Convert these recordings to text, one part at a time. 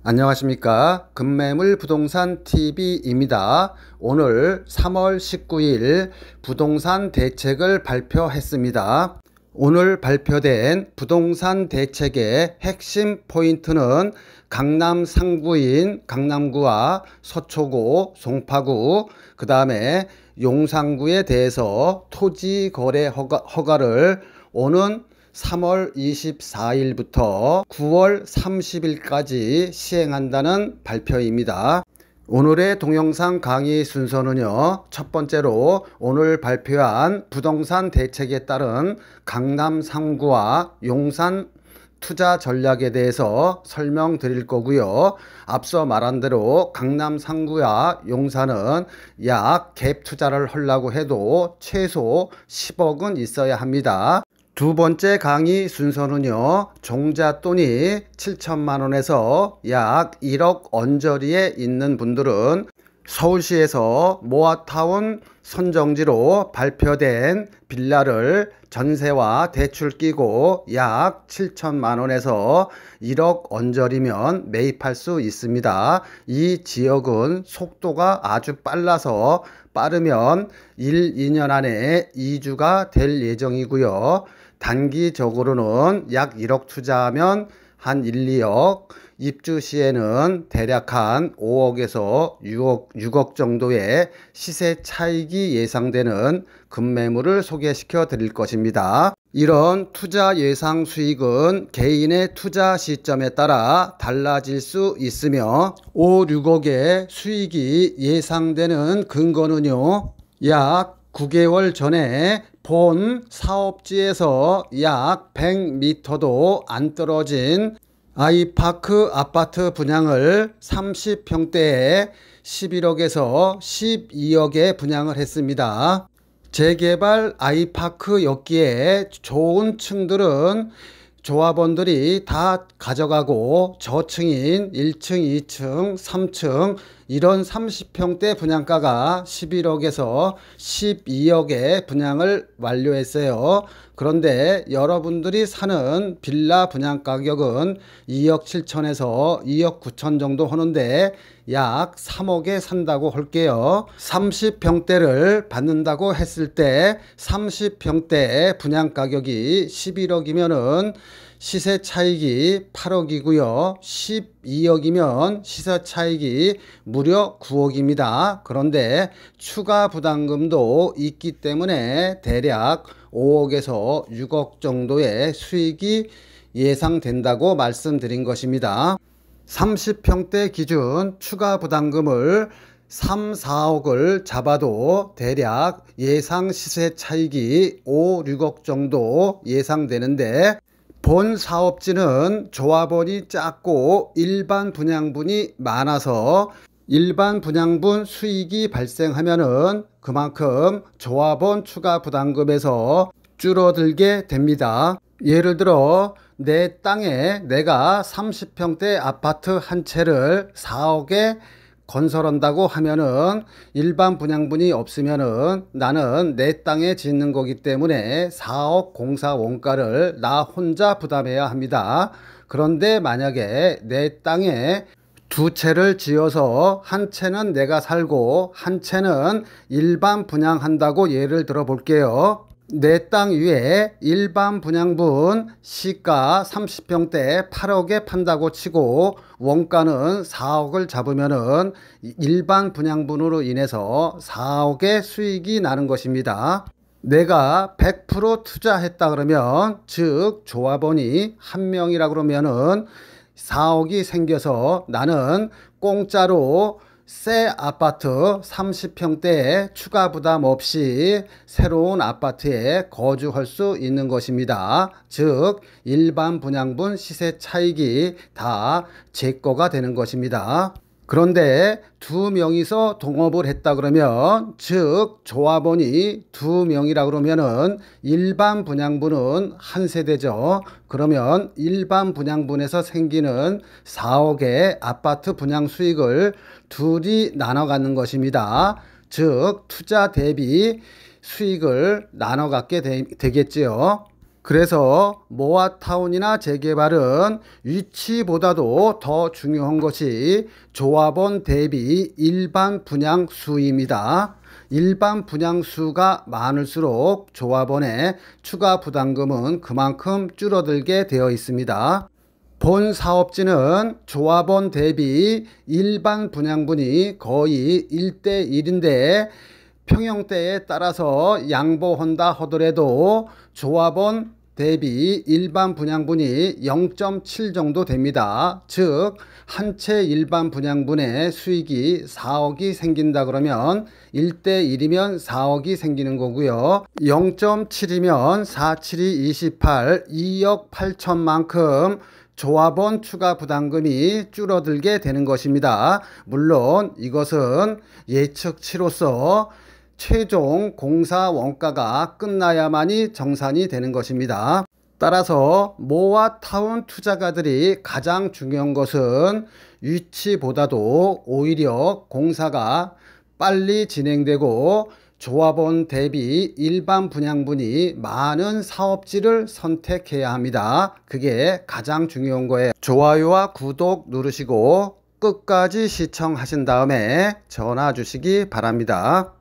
안녕하십니까. 금매물 부동산 TV입니다. 오늘 3월 19일 부동산 대책을 발표했습니다. 오늘 발표된 부동산 대책의 핵심 포인트는 강남 상구인 강남구와 서초구, 송파구, 그 다음에 용산구에 대해서 토지 거래 허가를 오는 3월 24일부터 9월 30일까지 시행한다는 발표입니다. 오늘의 동영상 강의 순서는요, 첫 번째로 오늘 발표한 부동산 대책에 따른 강남 상구와 용산 투자 전략에 대해서 설명드릴 거고요. 앞서 말한 대로 강남 상구와 용산은 약 갭 투자를 하려고 해도 최소 10억은 있어야 합니다. 두 번째 강의 순서는요, 종잣돈이 7천만원에서 약 1억 언저리에 있는 분들은 서울시에서 모아타운 선정지로 발표된 빌라를 전세와 대출 끼고 약 7천만원에서 1억 언저리면 매입할 수 있습니다. 이 지역은 속도가 아주 빨라서 빠르면 1, 2년 안에 이주가 될 예정이고요. 단기적으로는 약 1억 투자하면 한 1, 2억, 입주 시에는 대략 한 5억에서 6억 정도의 시세 차익이 예상되는 급매물을 소개시켜 드릴 것입니다. 이런 투자 예상 수익은 개인의 투자 시점에 따라 달라질 수 있으며 5, 6억의 수익이 예상되는 근거는요, 약 9개월 전에 본 사업지에서 약 100m도 안 떨어진 아이파크 아파트 분양을 30평대에 11억에서 12억에 분양을 했습니다. 재개발 아이파크였기에 좋은 층들은 조합원들이 다 가져가고 저층인 1층, 2층, 3층 이런 30평대 분양가가 11억에서 12억에 분양을 완료했어요. 그런데 여러분들이 사는 빌라 분양 가격은 2억 7천에서 2억 9천 정도 하는데 약 3억에 산다고 할게요. 30평대를 받는다고 했을 때 30평대 분양 가격이 11억이면은 시세 차익이 8억이고요. 12억이면 시세 차익이 무려 9억입니다. 그런데 추가 부담금도 있기 때문에 대략 5억에서 6억 정도의 수익이 예상된다고 말씀드린 것입니다. 30평대 기준 추가 부담금을 3, 4억을 잡아도 대략 예상 시세 차익이 5, 6억 정도 예상되는데 본 사업지는 조합원이 작고 일반 분양분이 많아서 일반 분양분 수익이 발생하면은 그만큼 조합원 추가 부담금에서 줄어들게 됩니다. 예를 들어 내 땅에 내가 30평대 아파트 한 채를 4억에 건설한다고 하면은 일반 분양분이 없으면은 나는 내 땅에 짓는 거기 때문에 4억 공사 원가를 나 혼자 부담해야 합니다. 그런데 만약에 내 땅에 두 채를 지어서 한 채는 내가 살고 한 채는 일반 분양한다고 예를 들어 볼게요. 내 땅 위에 일반 분양분 시가 30평대 8억에 판다고 치고 원가는 4억을 잡으면은 일반 분양분으로 인해서 4억의 수익이 나는 것입니다. 내가 100% 투자했다 그러면 즉 조합원이 한 명이라 그러면은 4억이 생겨서 나는 공짜로 새 아파트 30평대에 추가 부담 없이 새로운 아파트에 거주할 수 있는 것입니다. 즉 일반 분양분 시세 차익이 다 제 거가 되는 것입니다. 그런데 두 명이서 동업을 했다 그러면, 즉 조합원이 두 명이라 그러면은 일반 분양분은 한 세대죠. 그러면 일반 분양분에서 생기는 4억의 아파트 분양 수익을 둘이 나눠 갖는 것입니다. 즉 투자 대비 수익을 나눠 갖게 되겠지요. 그래서 모아타운이나 재개발은 위치보다도 더 중요한 것이 조합원 대비 일반 분양수입니다. 일반 분양수가 많을수록 조합원의 추가 부담금은 그만큼 줄어들게 되어 있습니다. 본 사업지는 조합원 대비 일반 분양분이 거의 1대1인데 평형대에 따라서 양보한다 하더라도 조합원 대비 일반 분양분이 0.7 정도 됩니다. 즉 한 채 일반 분양분의 수익이 4억이 생긴다 그러면 1대1이면 4억이 생기는 거고요. 0.7이면 4, 7이 28, 2억 8천만큼 조합원 추가 부담금이 줄어들게 되는 것입니다. 물론 이것은 예측치로서 최종 공사 원가가 끝나야만이 정산이 되는 것입니다. 따라서 모아타운 투자가들이 가장 중요한 것은 위치보다도 오히려 공사가 빨리 진행되고 조합원 대비 일반 분양분이 많은 사업지를 선택해야 합니다. 그게 가장 중요한 거예요. 좋아요와 구독 누르시고 끝까지 시청하신 다음에 전화 주시기 바랍니다.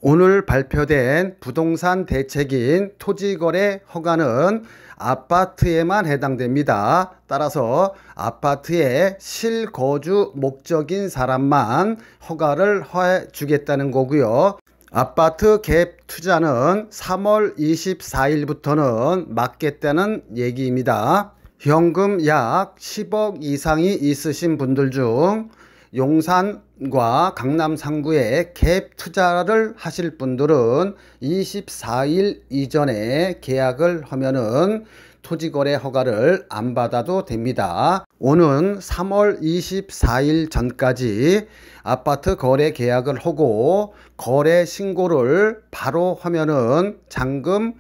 오늘 발표된 부동산 대책인 토지거래 허가는 아파트에만 해당됩니다. 따라서 아파트의 실거주 목적인 사람만 허가를 해주겠다는 거고요. 아파트 갭 투자는 3월 24일부터는 막겠다는 얘기입니다. 현금 약 10억 이상이 있으신 분들 중 용산과 강남 상구에 갭 투자를 하실 분들은 24일 이전에 계약을 하면은 토지거래 허가를 안 받아도 됩니다. 오는 3월 24일 전까지 아파트 거래 계약을 하고 거래 신고를 바로 하면은 잔금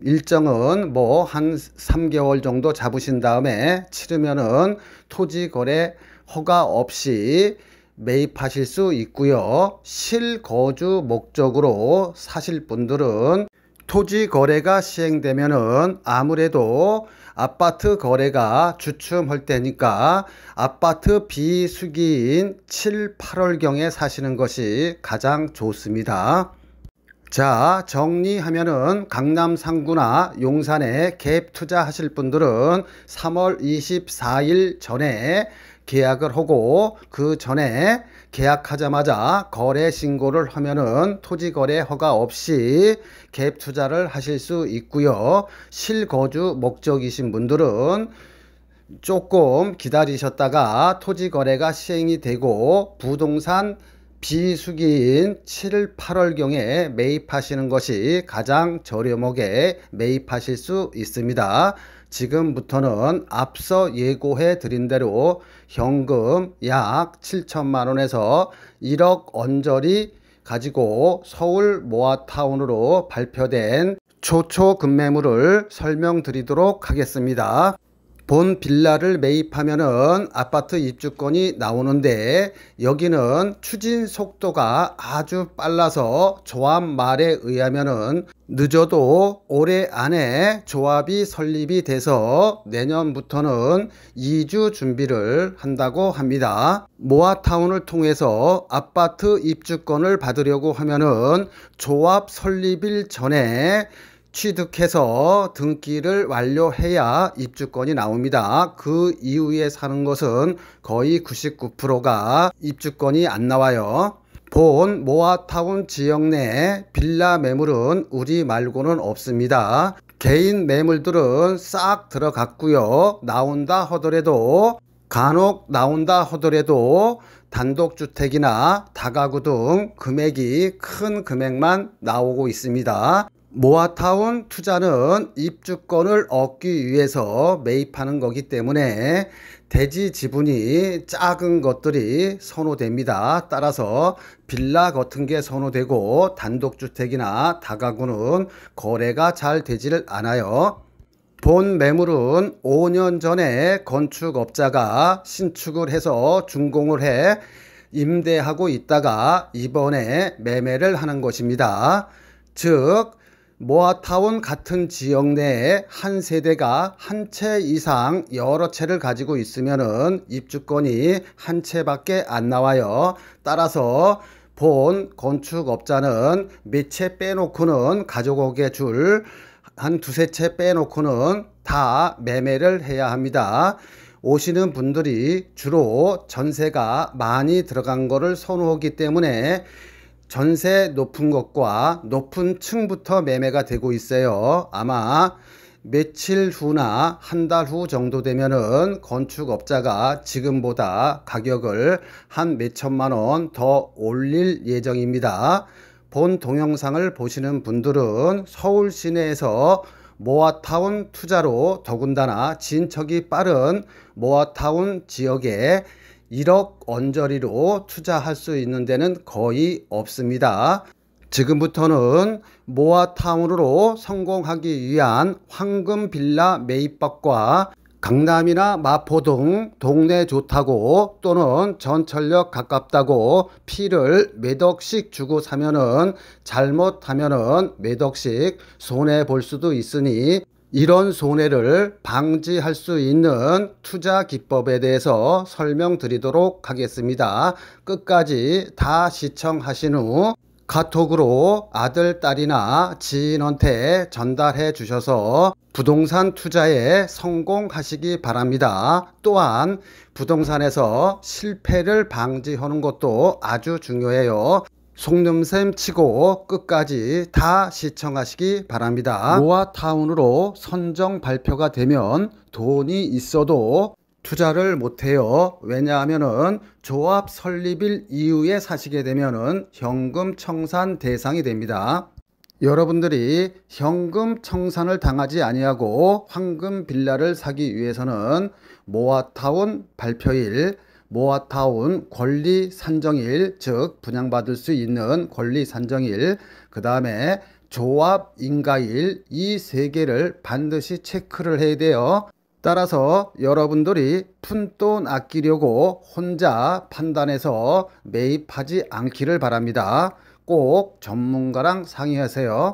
일정은 뭐 한 3개월 정도 잡으신 다음에 치르면은 토지거래 허가 없이 매입하실 수 있고요. 실거주 목적으로 사실 분들은 토지 거래가 시행되면은 아무래도 아파트 거래가 주춤할 때니까 아파트 비수기인 7, 8월경에 사시는 것이 가장 좋습니다. 자, 정리하면은 강남 상구나 용산에 갭 투자하실 분들은 3월 24일 전에 계약을 하고 그 전에 계약하자마자 거래 신고를 하면은 토지거래 허가 없이 갭 투자를 하실 수 있고요. 실거주 목적이신 분들은 조금 기다리셨다가 토지거래가 시행이 되고 부동산 비수기인 7, 8월경에 매입하시는 것이 가장 저렴하게 매입하실 수 있습니다. 지금부터는 앞서 예고해 드린 대로 현금 약 7천만 원에서 1억 언저리 가지고 서울 모아타운으로 발표된 초초 급매물을 설명드리도록 하겠습니다. 본 빌라를 매입하면은 아파트 입주권이 나오는데 여기는 추진 속도가 아주 빨라서 조합 말에 의하면은 늦어도 올해 안에 조합이 설립이 돼서 내년부터는 2주 준비를 한다고 합니다. 모아타운을 통해서 아파트 입주권을 받으려고 하면은 조합 설립일 전에 취득해서 등기를 완료해야 입주권이 나옵니다. 그 이후에 사는 것은 거의 99%가 입주권이 안 나와요. 본 모아타운 지역 내 빌라 매물은 우리 말고는 없습니다. 개인 매물들은 싹 들어갔고요. 나온다 하더라도 간혹 나온다 하더라도 단독주택이나 다가구 등 금액이 큰 금액만 나오고 있습니다. 모아타운 투자는 입주권을 얻기 위해서 매입하는 거기 때문에 대지 지분이 작은 것들이 선호됩니다. 따라서 빌라 같은 게 선호되고 단독주택이나 다가구는 거래가 잘 되지를 않아요. 본 매물은 5년 전에 건축업자가 신축을 해서 준공을 해 임대하고 있다가 이번에 매매를 하는 것입니다. 즉 모아타운 같은 지역 내에 한 세대가 한 채 이상 여러 채를 가지고 있으면은 입주권이 한 채밖에 안 나와요. 따라서 본 건축업자는 몇 채 빼놓고는 가족에게 줄 한 두세 채 빼놓고는 다 매매를 해야 합니다. 오시는 분들이 주로 전세가 많이 들어간 거를 선호하기 때문에 전세 높은 것과 높은 층부터 매매가 되고 있어요. 아마 며칠 후나 한 달 후 정도 되면은 건축업자가 지금보다 가격을 한 몇천만 원 더 올릴 예정입니다. 본 동영상을 보시는 분들은 서울 시내에서 모아타운 투자로 더군다나 진척이 빠른 모아타운 지역에 1억 언저리로 투자할 수 있는 데는 거의 없습니다. 지금부터는 모아타운으로 성공하기 위한 황금 빌라 매입법과 강남이나 마포 등 동네 좋다고 또는 전철역 가깝다고 피를 몇 억씩 주고 사면은 잘못하면은 몇 억씩 손해 볼 수도 있으니 이런 손해를 방지할 수 있는 투자 기법에 대해서 설명드리도록 하겠습니다. 끝까지 다 시청하신 후 카톡으로 아들, 딸이나 지인한테 전달해 주셔서 부동산 투자에 성공하시기 바랍니다. 또한 부동산에서 실패를 방지하는 것도 아주 중요해요. 속눈샘 치고 끝까지 다 시청하시기 바랍니다. 모아타운으로 선정 발표가 되면 돈이 있어도 투자를 못해요. 왜냐하면은 조합 설립일 이후에 사시게 되면은 현금 청산 대상이 됩니다. 여러분들이 현금 청산을 당하지 아니하고 황금 빌라를 사기 위해서는 모아타운 발표일, 모아타운 권리 산정일, 즉 분양받을 수 있는 권리 산정일, 그 다음에 조합 인가일, 이 세 개를 반드시 체크를 해야 돼요. 따라서 여러분들이 푼돈 아끼려고 혼자 판단해서 매입하지 않기를 바랍니다. 꼭 전문가랑 상의하세요.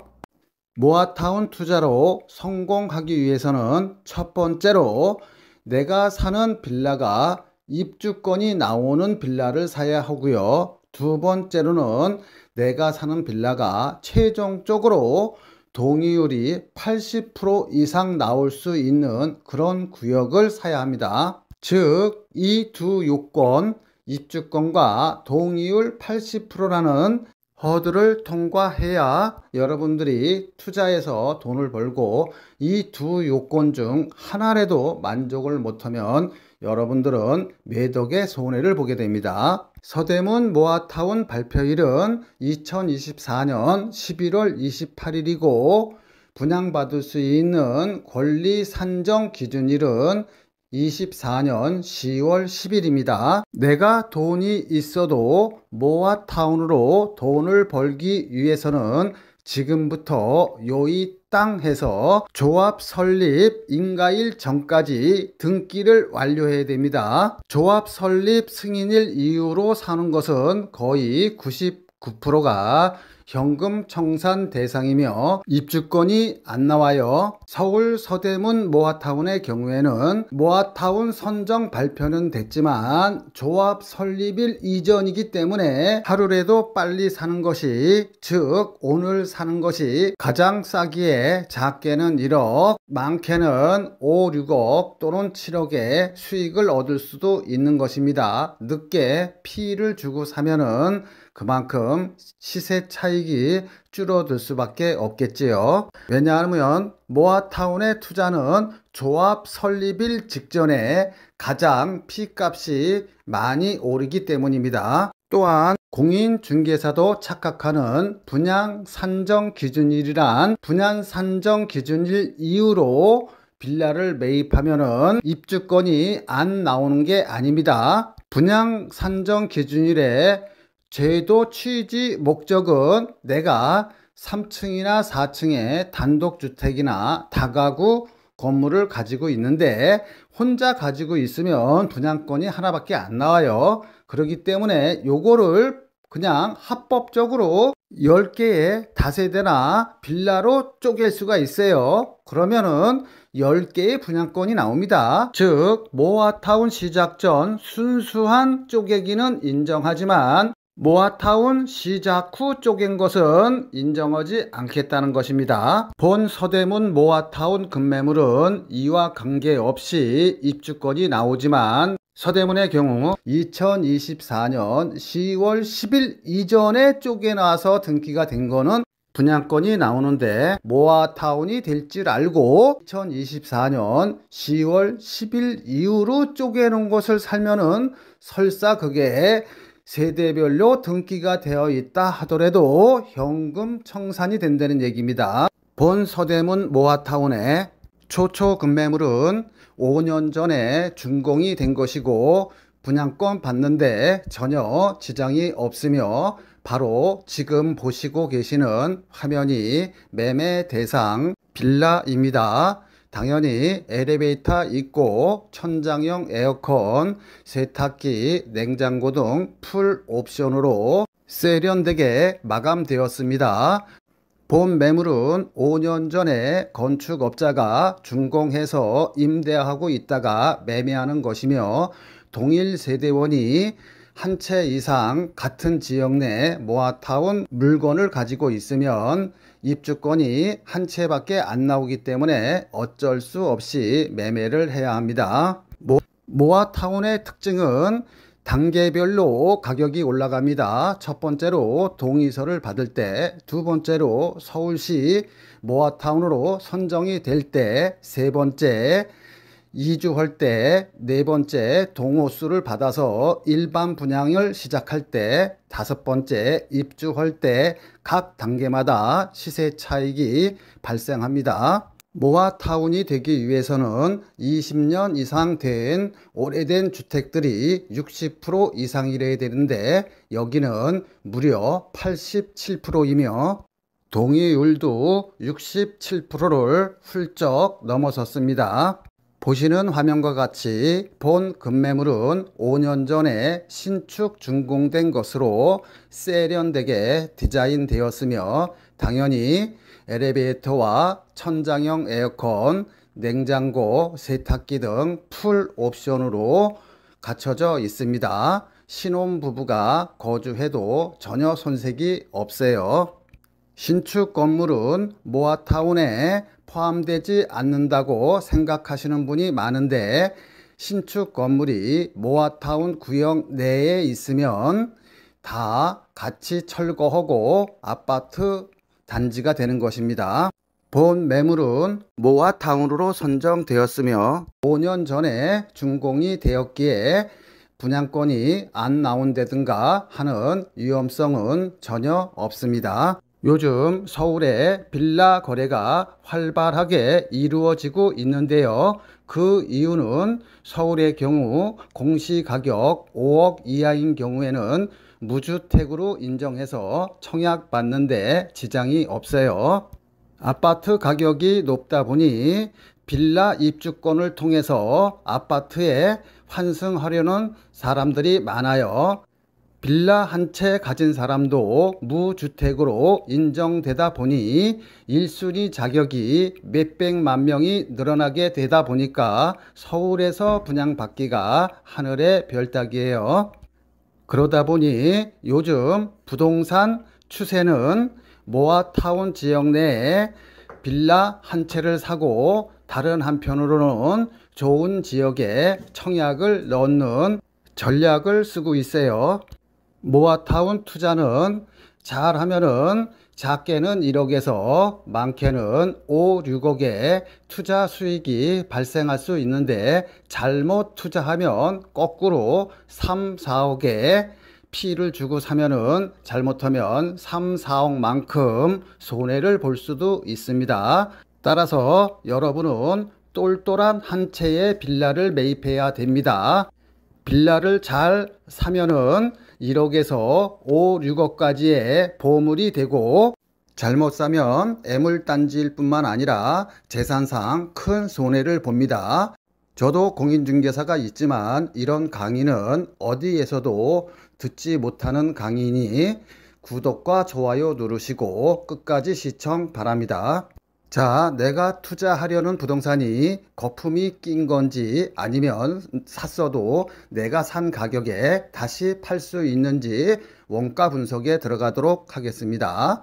모아타운 투자로 성공하기 위해서는 첫 번째로 내가 사는 빌라가 입주권이 나오는 빌라를 사야 하고요. 두 번째로는 내가 사는 빌라가 최종적으로 동의율이 80% 이상 나올 수 있는 그런 구역을 사야 합니다. 즉, 이 두 요건, 입주권과 동의율 80%라는 허들을 통과해야 여러분들이 투자해서 돈을 벌고, 이 두 요건 중 하나라도 만족을 못하면 여러분들은 매덕의 손해를 보게 됩니다. 서대문 모아타운 발표일은 2024년 11월 28일이고 분양받을 수 있는 권리 산정 기준일은 24년 10월 10일입니다. 내가 돈이 있어도 모아타운으로 돈을 벌기 위해서는 지금부터 요이 땅 해서 조합 설립 인가일 전까지 등기를 완료해야 됩니다. 조합 설립 승인일 이후로 사는 것은 거의 99%가 현금 청산 대상이며 입주권이 안 나와요. 서울 서대문 모아타운의 경우에는 모아타운 선정 발표는 됐지만 조합 설립일 이전이기 때문에 하루라도 빨리 사는 것이, 즉 오늘 사는 것이 가장 싸기에 작게는 1억, 많게는 5, 6억 또는 7억의 수익을 얻을 수도 있는 것입니다. 늦게 피를 주고 사면은 그만큼 시세 차익이 줄어들 수밖에 없겠지요. 왜냐하면 모아타운의 투자는 조합 설립일 직전에 가장 피값이 많이 오르기 때문입니다. 또한 공인중개사도 착각하는 분양 산정 기준일이란 분양 산정 기준일 이후로 빌라를 매입하면은 입주권이 안 나오는 게 아닙니다. 분양 산정 기준일의 제도 취지 목적은 내가 3층이나 4층의 단독주택이나 다가구 건물을 가지고 있는데 혼자 가지고 있으면 분양권이 하나밖에 안 나와요. 그렇기 때문에 요거를 그냥 합법적으로 10개의 다세대나 빌라로 쪼갤 수가 있어요. 그러면은 10개의 분양권이 나옵니다. 즉 모아타운 시작 전 순수한 쪼개기는 인정하지만 모아타운 시작 후 쪼갠 것은 인정하지 않겠다는 것입니다. 본 서대문 모아타운 급매물은 이와 관계없이 입주권이 나오지만 서대문의 경우 2024년 10월 10일 이전에 쪼개놔서 등기가 된 거는 분양권이 나오는데 모아타운이 될 줄 알고 2024년 10월 10일 이후로 쪼개놓은 것을 살면은 설사 그게 세대별로 등기가 되어 있다 하더라도 현금 청산이 된다는 얘기입니다. 본 서대문 모아타운의 초초 급매물은 5년 전에 준공이 된 것이고 분양권 받는데 전혀 지장이 없으며 바로 지금 보시고 계시는 화면이 매매 대상 빌라입니다. 당연히 엘리베이터 있고 천장형 에어컨, 세탁기, 냉장고 등 풀 옵션으로 세련되게 마감되었습니다. 본 매물은 5년 전에 건축업자가 준공해서 임대하고 있다가 매매하는 것이며 동일 세대원이 한 채 이상 같은 지역 내 모아타운 물건을 가지고 있으면 입주권이 한 채밖에 안 나오기 때문에 어쩔 수 없이 매매를 해야 합니다. 모아타운의 특징은 단계별로 가격이 올라갑니다. 첫 번째로 동의서를 받을 때, 두 번째로 서울시 모아타운으로 선정이 될 때, 세 번째 이주할 때, 네 번째 동호수를 받아서 일반 분양을 시작할 때, 다섯 번째 입주할 때 각 단계마다 시세 차익이 발생합니다. 모아타운이 되기 위해서는 20년 이상 된 오래된 주택들이 60% 이상이래야 되는데 여기는 무려 87%이며 동의율도 67%를 훌쩍 넘어섰습니다. 보시는 화면과 같이 본 급매물은 5년 전에 신축 준공된 것으로 세련되게 디자인되었으며 당연히 엘리베이터와 천장형 에어컨, 냉장고, 세탁기 등 풀 옵션으로 갖춰져 있습니다. 신혼부부가 거주해도 전혀 손색이 없어요. 신축 건물은 모아타운에 포함되지 않는다고 생각하시는 분이 많은데 신축 건물이 모아타운 구역 내에 있으면 다 같이 철거하고 아파트 단지가 되는 것입니다. 본 매물은 모아타운으로 선정되었으며 5년 전에 준공이 되었기에 분양권이 안 나온다든가 하는 위험성은 전혀 없습니다. 요즘 서울에 빌라 거래가 활발하게 이루어지고 있는데요. 그 이유는 서울의 경우 공시가격 5억 이하인 경우에는 무주택으로 인정해서 청약받는데 지장이 없어요. 아파트 가격이 높다 보니 빌라 입주권을 통해서 아파트에 환승하려는 사람들이 많아요. 빌라 한 채 가진 사람도 무주택으로 인정되다 보니 1순위 자격이 몇백만 명이 늘어나게 되다 보니까 서울에서 분양받기가 하늘의 별따기예요. 그러다 보니 요즘 부동산 추세는 모아타운 지역 내에 빌라 한 채를 사고 다른 한편으로는 좋은 지역에 청약을 넣는 전략을 쓰고 있어요. 모아타운 투자는 잘하면은 작게는 1억에서 많게는 5, 6억의 투자 수익이 발생할 수 있는데 잘못 투자하면 거꾸로 3, 4억의 피를 주고 사면은 잘못하면 3, 4억만큼 손해를 볼 수도 있습니다. 따라서 여러분은 똘똘한 한 채의 빌라를 매입해야 됩니다. 빌라를 잘 사면은 1억에서 5, 6억까지의 보물이 되고, 잘못 사면 애물단지일 뿐만 아니라 재산상 큰 손해를 봅니다. 저도 공인중개사가 있지만 이런 강의는 어디에서도 듣지 못하는 강의니 구독과 좋아요 누르시고 끝까지 시청 바랍니다. 자, 내가 투자하려는 부동산이 거품이 낀 건지 아니면 샀어도 내가 산 가격에 다시 팔 수 있는지 원가 분석에 들어가도록 하겠습니다.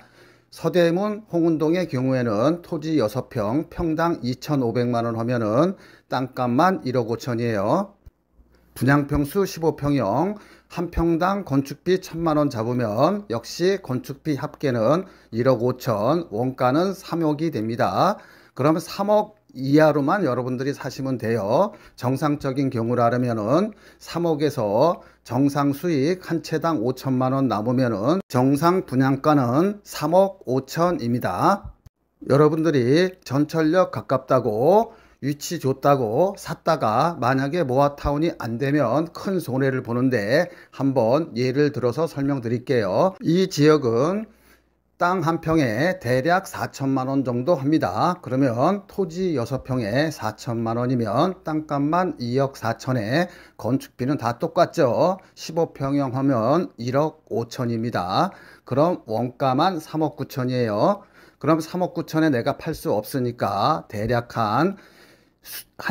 서대문 홍은동의 경우에는 토지 6평 평당 2,500만원 하면은 땅값만 1억 5천이에요. 분양평수 15평형 한 평당 건축비 1,000만원 잡으면 역시 건축비 합계는 1억 5천, 원가는 3억이 됩니다. 그러면 3억 이하로만 여러분들이 사시면 돼요. 정상적인 경우라면은 3억에서 정상 수익 한 채당 5천만원 남으면은 정상 분양가는 3억 5천입니다. 여러분들이 전철역 가깝다고 위치 좋다고 샀다가 만약에 모아타운이 안 되면 큰 손해를 보는데 한번 예를 들어서 설명드릴게요. 이 지역은 땅 한 평에 대략 4천만 원 정도 합니다. 그러면 토지 6평에 4천만 원이면 땅값만 2억 4천에 건축비는 다 똑같죠. 15평형 하면 1억 5천입니다. 그럼 원가만 3억 9천이에요. 그럼 3억 9천에 내가 팔 수 없으니까 대략 한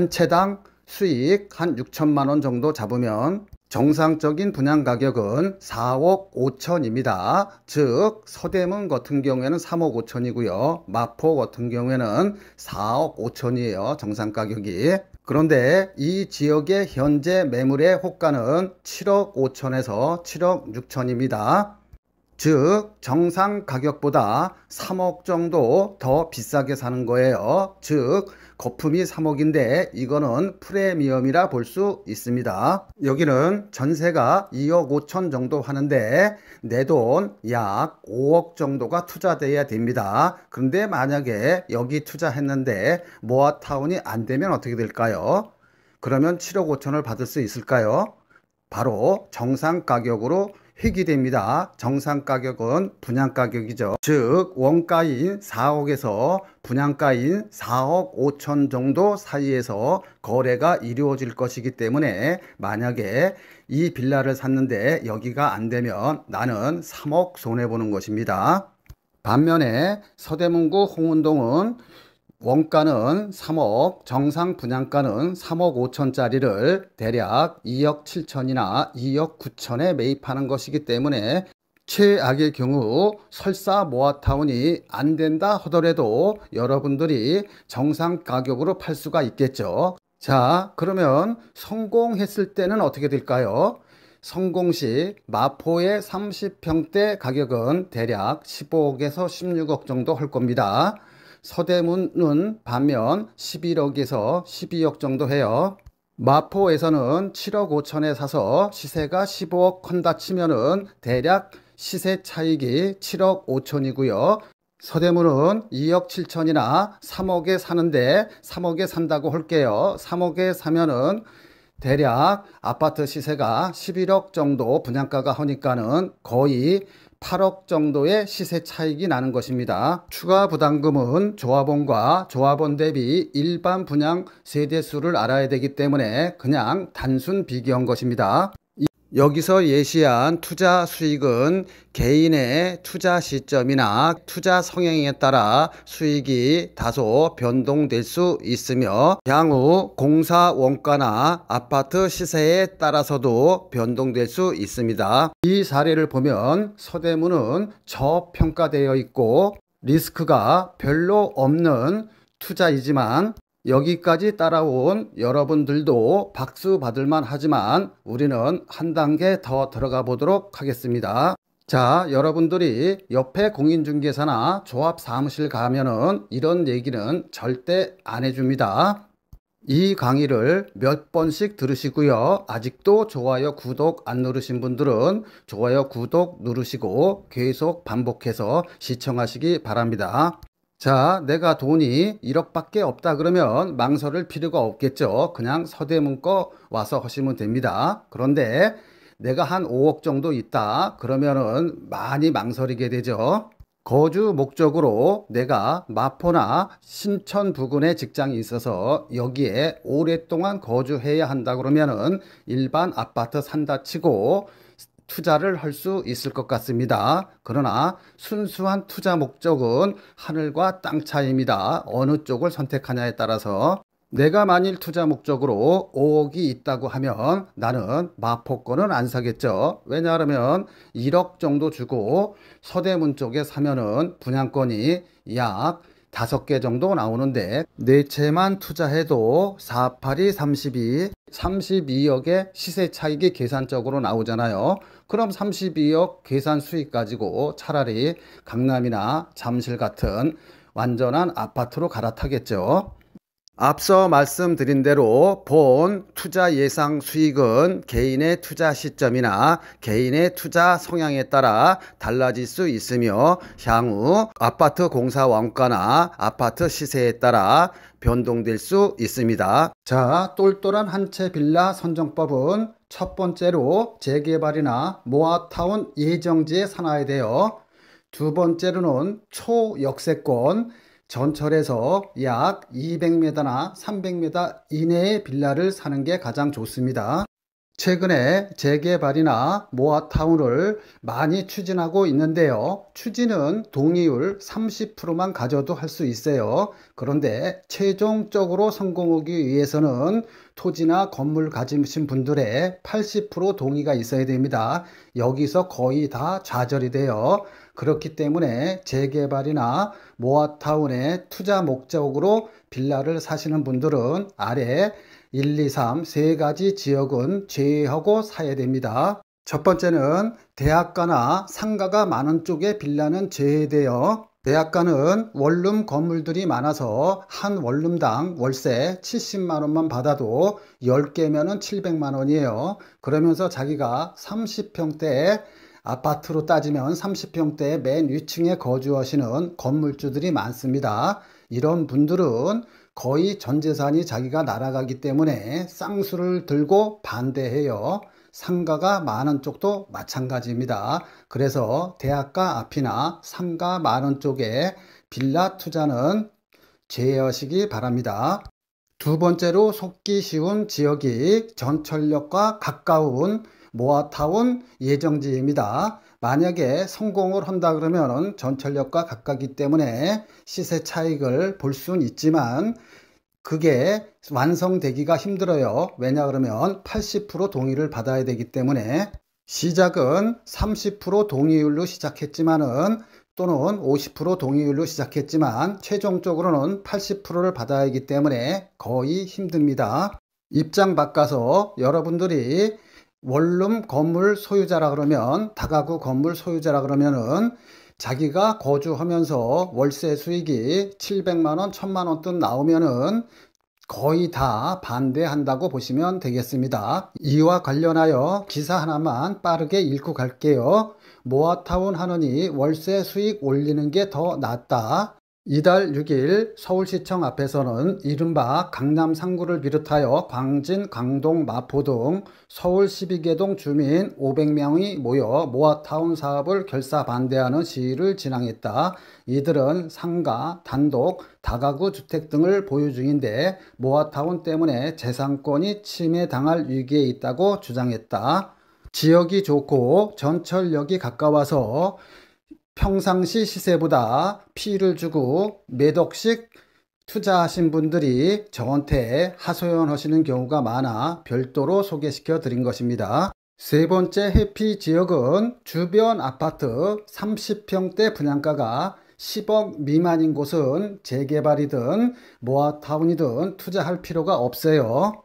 채당 수익 한 6천만 원 정도 잡으면 정상적인 분양 가격은 4억 5천입니다. 즉 서대문 같은 경우에는 3억 5천이고요. 마포 같은 경우에는 4억 5천이에요. 정상 가격이. 그런데 이 지역의 현재 매물의 호가는 7억 5천에서 7억 6천입니다. 즉 정상 가격보다 3억 정도 더 비싸게 사는 거예요. 즉 거품이 3억인데 이거는 프리미엄이라 볼 수 있습니다. 여기는 전세가 2억 5천 정도 하는데 내 돈 약 5억 정도가 투자돼야 됩니다. 그런데 만약에 여기 투자했는데 모아타운이 안 되면 어떻게 될까요? 그러면 7억 5천을 받을 수 있을까요? 바로 정상 가격으로 회귀됩니다. 정상 가격은 분양 가격이죠. 즉 원가인 4억에서 분양가인 4억 5천 정도 사이에서 거래가 이루어질 것이기 때문에 만약에 이 빌라를 샀는데 여기가 안 되면 나는 3억 손해보는 것입니다. 반면에 서대문구 홍은동은 원가는 3억, 정상 분양가는 3억 5천짜리를 대략 2억 7천이나 2억 9천에 매입하는 것이기 때문에 최악의 경우 설사 모아타운이 안 된다 하더라도 여러분들이 정상 가격으로 팔 수가 있겠죠. 자, 그러면 성공했을 때는 어떻게 될까요? 성공 시 마포의 30평대 가격은 대략 15억에서 16억 정도 할 겁니다. 서대문은 반면 11억에서 12억 정도 해요. 마포에서는 7억 5천에 사서 시세가 15억 한다 치면은 대략 시세 차익이 7억 5천이고요. 서대문은 2억 7천이나 3억에 사는데 3억에 산다고 할게요. 3억에 사면은 대략 아파트 시세가 11억 정도 분양가가 하니까는 거의 8억 정도의 시세 차익이 나는 것입니다. 추가 부담금은 조합원과 조합원 대비 일반 분양 세대수를 알아야 되기 때문에 그냥 단순 비교한 것입니다. 여기서 예시한 투자 수익은 개인의 투자 시점이나 투자 성향에 따라 수익이 다소 변동될 수 있으며 향후 공사 원가나 아파트 시세에 따라서도 변동될 수 있습니다. 이 사례를 보면 서대문은 저평가되어 있고 리스크가 별로 없는 투자이지만 여기까지 따라온 여러분들도 박수 받을만 하지만 우리는 한 단계 더 들어가 보도록 하겠습니다. 자, 여러분들이 옆에 공인중개사나 조합사무실 가면은 이런 얘기는 절대 안 해줍니다. 이 강의를 몇 번씩 들으시고요. 아직도 좋아요, 구독 안 누르신 분들은 좋아요, 구독 누르시고 계속 반복해서 시청하시기 바랍니다. 자, 내가 돈이 1억밖에 없다 그러면 망설일 필요가 없겠죠. 그냥 서대문거 와서 하시면 됩니다. 그런데 내가 한 5억 정도 있다 그러면은 많이 망설이게 되죠. 거주 목적으로 내가 마포나 신천 부근에 직장이 있어서 여기에 오랫동안 거주해야 한다 그러면은 일반 아파트 산다 치고 투자를 할 수 있을 것 같습니다. 그러나 순수한 투자 목적은 하늘과 땅 차이입니다. 어느 쪽을 선택하냐에 따라서 내가 만일 투자 목적으로 5억이 있다고 하면 나는 마포권은 안 사겠죠. 왜냐하면 1억 정도 주고 서대문 쪽에 사면은 분양권이 약 5개 정도 나오는데 네 채만 투자해도 482, 32, 32억의 시세 차익이 계산적으로 나오잖아요. 그럼 32억 계산 수익 가지고 차라리 강남이나 잠실 같은 완전한 아파트로 갈아타겠죠. 앞서 말씀드린 대로 본 투자 예상 수익은 개인의 투자 시점이나 개인의 투자 성향에 따라 달라질 수 있으며 향후 아파트 공사 원가나 아파트 시세에 따라 변동될 수 있습니다. 자, 똘똘한 한 채 빌라 선정법은 첫 번째로 재개발이나 모아타운 예정지에 사놔야 돼요. 두 번째로는 초역세권 전철에서 약 200m나 300m 이내의 빌라를 사는 게 가장 좋습니다. 최근에 재개발이나 모아타운을 많이 추진하고 있는데요. 추진은 동의율 30%만 가져도 할 수 있어요. 그런데 최종적으로 성공하기 위해서는 토지나 건물 가지신 분들의 80% 동의가 있어야 됩니다. 여기서 거의 다 좌절이 돼요. 그렇기 때문에 재개발이나 모아타운의 투자 목적으로 빌라를 사시는 분들은 아래 1, 2, 3 세 가지 지역은 제외하고 사야 됩니다. 첫 번째는 대학가나 상가가 많은 쪽에 빌라는 제외돼요. 대학가는 원룸 건물들이 많아서 한 원룸당 월세 70만 원만 받아도 10개면은 700만 원이에요. 그러면서 자기가 30평대 아파트로 따지면 30평대 맨 위층에 거주하시는 건물주들이 많습니다. 이런 분들은 거의 전 재산이 자기가 날아가기 때문에 쌍수를 들고 반대해요. 상가가 많은 쪽도 마찬가지입니다. 그래서 대학가 앞이나 상가 많은 쪽에 빌라 투자는 제외하시기 바랍니다. 두 번째로 속기 쉬운 지역이 전철역과 가까운 모아타운 예정지입니다. 만약에 성공을 한다 그러면 전철역과 가깝기 때문에 시세 차익을 볼 수는 있지만 그게 완성되기가 힘들어요. 왜냐 그러면 80% 동의를 받아야 되기 때문에 시작은 30% 동의율로 시작했지만은 또는 50% 동의율로 시작했지만 최종적으로는 80%를 받아야 하기 때문에 거의 힘듭니다. 입장 바꿔서 여러분들이 원룸 건물 소유자라 그러면 다가구 건물 소유자라 그러면은 자기가 거주하면서 월세 수익이 700만 원, 1000만 원 돈 나오면은 거의 다 반대한다고 보시면 되겠습니다. 이와 관련하여 기사 하나만 빠르게 읽고 갈게요. 모아타운 하느니 월세 수익 올리는 게 더 낫다. 이달 6일 서울시청 앞에서는 이른바 강남 3구를 비롯하여 광진, 강동, 마포 등 서울 12개 동 주민 500명이 모여 모아타운 사업을 결사 반대하는 시위를 진행했다. 이들은 상가, 단독, 다가구 주택 등을 보유 중인데 모아타운 때문에 재산권이 침해당할 위기에 있다고 주장했다. 지역이 좋고 전철역이 가까워서 평상시 시세보다 피를 주고 몇 억씩 투자하신 분들이 저한테 하소연하시는 경우가 많아 별도로 소개시켜 드린 것입니다. 세 번째 해피 지역은 주변 아파트 30평대 분양가가 10억 미만인 곳은 재개발이든 모아타운이든 투자할 필요가 없어요.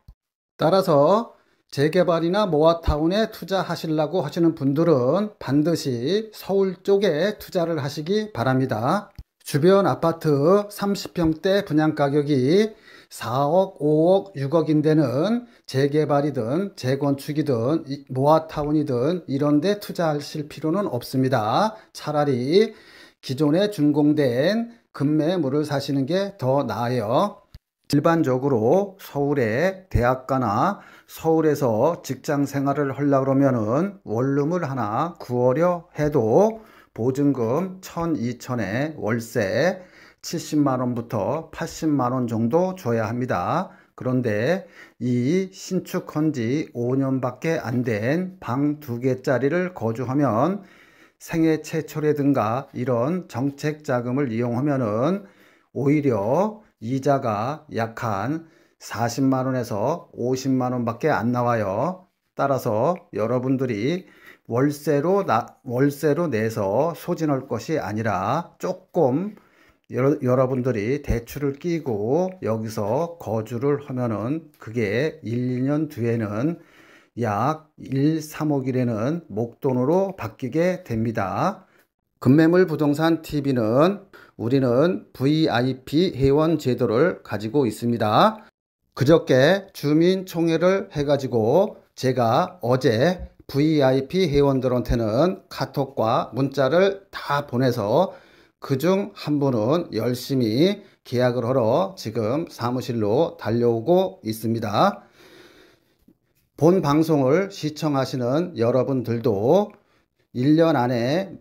따라서 재개발이나 모아타운에 투자하시려고 하시는 분들은 반드시 서울 쪽에 투자를 하시기 바랍니다. 주변 아파트 30평대 분양 가격이 4억, 5억, 6억인 데는 재개발이든 재건축이든 모아타운이든 이런 데 투자하실 필요는 없습니다. 차라리 기존에 준공된 급매물을 사시는 게 더 나아요. 일반적으로 서울의 대학가나 서울에서 직장 생활을 하려고 그러면은 원룸을 하나 구하려 해도 보증금 1,000, 2,000에 월세 70만 원부터 80만 원 정도 줘야 합니다. 그런데 이 신축한 지 5년밖에 안 된 방 2개짜리를 거주하면 생애 최초라든가 이런 정책 자금을 이용하면은 오히려 이자가 약 한 40만 원에서 50만 원밖에 안 나와요. 따라서 여러분들이 월세로 내서 소진할 것이 아니라 조금 여러분들이 대출을 끼고 여기서 거주를 하면은 그게 1, 2년 뒤에는 약 1, 3억이라는 목돈으로 바뀌게 됩니다. 급매물 부동산 TV는 우리는 VIP 회원 제도를 가지고 있습니다. 그저께 주민총회를 해가지고 제가 어제 VIP 회원들한테는 카톡과 문자를 다 보내서 그중 한 분은 열심히 계약을 하러 지금 사무실로 달려오고 있습니다. 본 방송을 시청하시는 여러분들도 1년 안에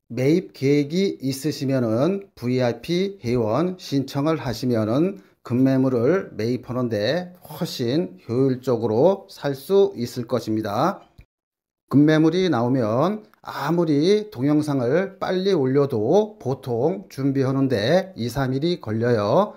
매입 계획이 있으시면은 VIP 회원 신청을 하시면은 급매물을 매입하는데 훨씬 효율적으로 살 수 있을 것입니다. 급매물이 나오면 아무리 동영상을 빨리 올려도 보통 준비하는데 2, 3일이 걸려요.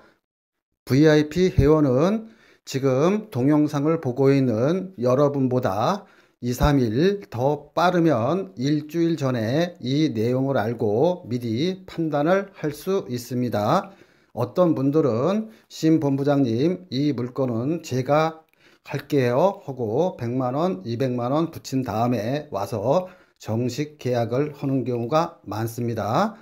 VIP 회원은 지금 동영상을 보고 있는 여러분보다 2, 3일 더 빠르면 일주일 전에 이 내용을 알고 미리 판단을 할 수 있습니다. 어떤 분들은 심 본부장님 이 물건은 제가 할게요 하고 100만원, 200만원 붙인 다음에 와서 정식 계약을 하는 경우가 많습니다.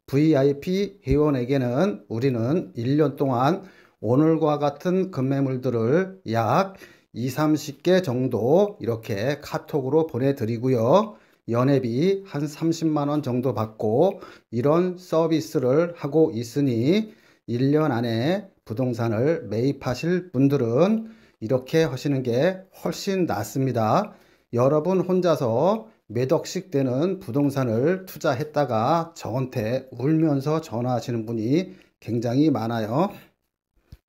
VIP 회원에게는 우리는 1년 동안 오늘과 같은 급매물들을 약 2, 30개 정도 이렇게 카톡으로 보내드리고요. 연회비 한 30만 원 정도 받고 이런 서비스를 하고 있으니 1년 안에 부동산을 매입하실 분들은 이렇게 하시는 게 훨씬 낫습니다. 여러분 혼자서 몇 억씩 되는 부동산을 투자했다가 저한테 울면서 전화하시는 분이 굉장히 많아요.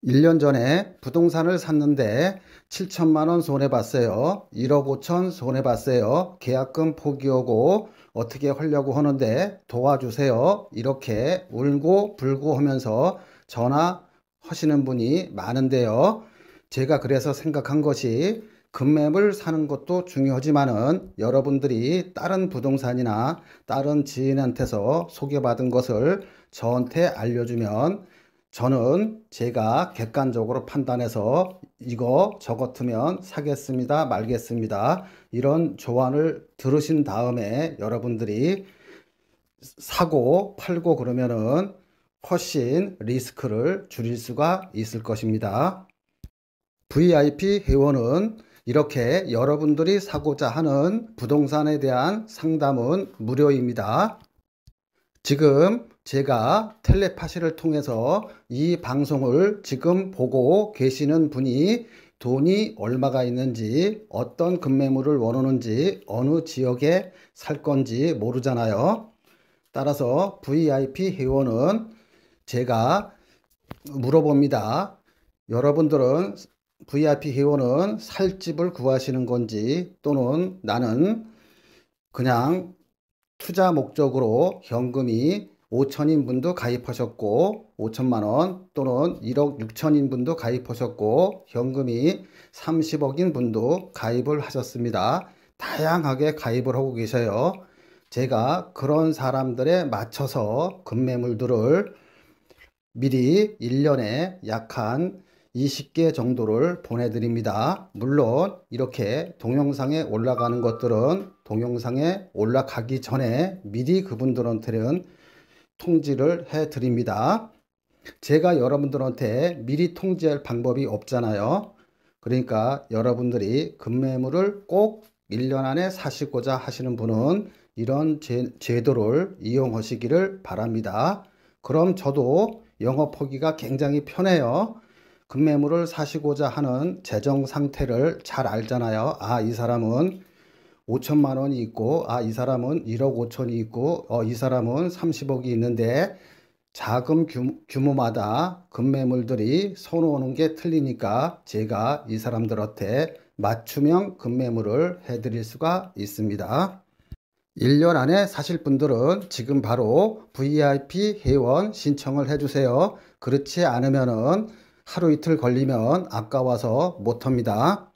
1년 전에 부동산을 샀는데 7천만 원 손해봤어요. 1억 5천 손해봤어요. 계약금 포기하고 어떻게 하려고 하는데 도와주세요. 이렇게 울고 불고 하면서 전화하시는 분이 많은데요. 제가 그래서 생각한 것이 급매물 사는 것도 중요하지만은 여러분들이 다른 부동산이나 다른 지인한테서 소개받은 것을 저한테 알려주면 저는 제가 객관적으로 판단해서 이거 저 같으면 사겠습니다, 말겠습니다. 이런 조언을 들으신 다음에 여러분들이 사고 팔고 그러면은 훨씬 리스크를 줄일 수가 있을 것입니다. VIP 회원은 이렇게 여러분들이 사고자 하는 부동산에 대한 상담은 무료입니다. 지금 제가 텔레파시를 통해서 이 방송을 지금 보고 계시는 분이 돈이 얼마가 있는지, 어떤 급매물을 원하는지, 어느 지역에 살 건지 모르잖아요. 따라서 VIP 회원은 제가 물어봅니다. 여러분들은 VIP 회원은 살 집을 구하시는 건지 또는 나는 그냥 투자 목적으로 현금이 5천인 분도 가입하셨고 5천만 원 또는 1억 6천인 분도 가입하셨고 현금이 30억인 분도 가입을 하셨습니다. 다양하게 가입을 하고 계셔요. 제가 그런 사람들에 맞춰서 급매물들을 미리 1년에 약 한 20개 정도를 보내드립니다. 물론 이렇게 동영상에 올라가는 것들은 동영상에 올라가기 전에 미리 그분들한테는 통지를 해 드립니다. 제가 여러분들한테 미리 통지할 방법이 없잖아요. 그러니까 여러분들이 급매물을 꼭 1년 안에 사시고자 하시는 분은 이런 제도를 이용하시기를 바랍니다. 그럼 저도 영업하기가 굉장히 편해요. 급매물을 사시고자 하는 재정 상태를 잘 알잖아요. 아, 이 사람은 5천만 원이 있고, 아, 이 사람은 1억 5천이 있고, 이 사람은 30억이 있는데 자금 규모마다 급매물들이 선호하는 게 틀리니까 제가 이 사람들한테 맞춤형 급매물을 해드릴 수가 있습니다. 1년 안에 사실 분들은 지금 바로 VIP 회원 신청을 해주세요. 그렇지 않으면은 하루 이틀 걸리면 아까워서 못합니다.